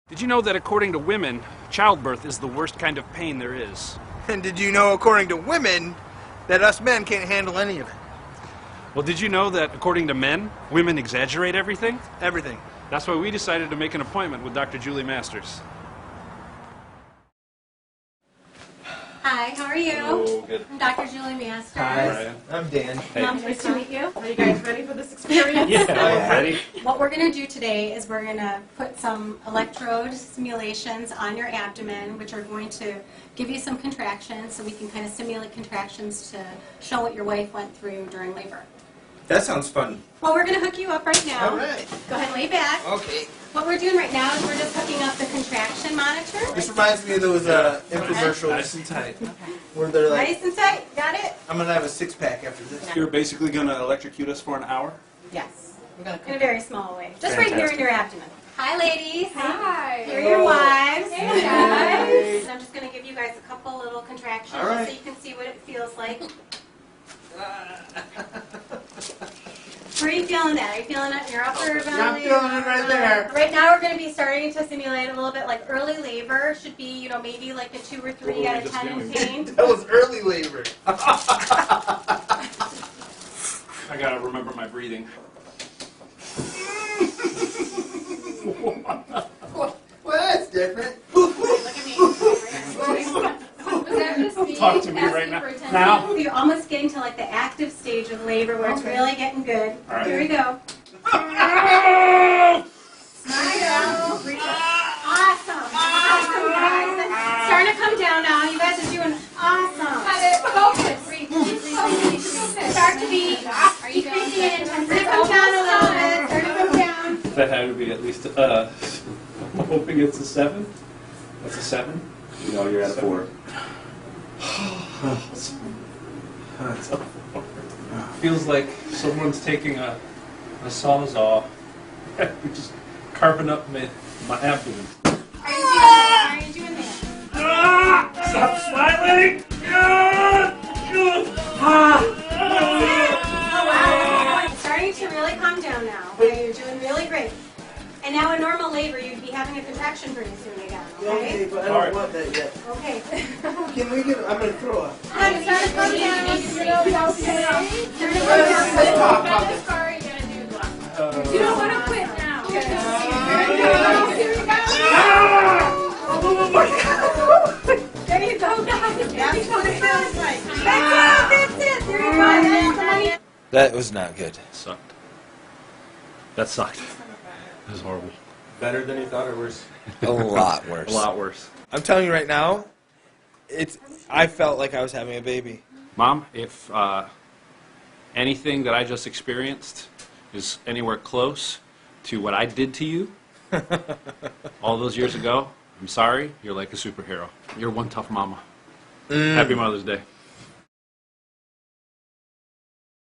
Did you know that according to women, childbirth is the worst kind of pain there is? And did you know, according to women, that us men can't handle any of it? Well, did you know that according to men, women exaggerate everything? Everything. That's why we decided to make an appointment with Dr. Julie Masters. Hi, how are you? Hello, good. I'm Dr. Julie Masters. Hi, I'm Dan. Hey. Nice to meet you. Are you guys ready for this experience? Yeah, ready? What we're going to do today is we're going to put some electrode simulations on your abdomen, which are going to give you some contractions so we can kind of simulate contractions to show what your wife went through during labor. That sounds fun. Well, we're going to hook you up right now. All right. Go ahead and lay back. Okay. What we're doing right now is we're just hooking up the contraction monitor. This reminds me of those infomercials. Nice and tight. Where they're like, Nice and tight. Got it? I'm going to have a six-pack after this. You're basically going to electrocute us for an hour? Yes. We're going In a very small way. Just right here in your abdomen. Hi, ladies. Hi. Here are your wives. Hey, guys. And I'm just going to give you guys a couple little contractions All right. just so you can see what it feels like. Where are you feeling that? Are you feeling it in your upper belly? I'm feeling it right there. Right now we're going to be starting to simulate a little bit like early labor. Should be, you know, maybe like a 2 or 3 What out were of we just 10 in doing? pain. That was early labor. I gotta remember my breathing. Well, that's different. Look at me. Was that just me Talk to me asking right now. for attention? Now? You're almost getting to like the active stage of labor where it's Okay. really getting good. All right. Here we go. Smile. Breathe out. Awesome. Awesome, guys. It's starting to come down now. You guys are doing awesome. Cut it. Focus. Breathe. Start to be decreasing in intensity. Come down a little bit. Start to come down. That had to be at least, I'm hoping it's a 7. That's a 7? No, you're at a 4. That's a 4. Feels like someone's taking a sawzall and just carving up my abdomen. How are you doing there? Stop smiling! Oh, wow. It's starting to really calm down now. Okay, you're doing really great. And now in normal labor, you'd be having a contraction pretty soon again, Okay, okay? but I All don't right. want that yet. Okay. Can we get, I'm going to throw up. Start to come down. You need to breathe. Start to come Let's down. talk How about much this. car are you going to do? You don't want to quit now. Here we go. There you go, guys. That's what it feels like. That's it. There you go. That's That was not good. Sucked. That sucked. That was horrible. Better than you thought, or worse? A lot worse. A lot worse. I'm telling you right now, I felt like I was having a baby. Mom, if anything that I just experienced is anywhere close to what I did to you all those years ago, I'm sorry. You're like a superhero. You're one tough mama. Happy Mother's Day.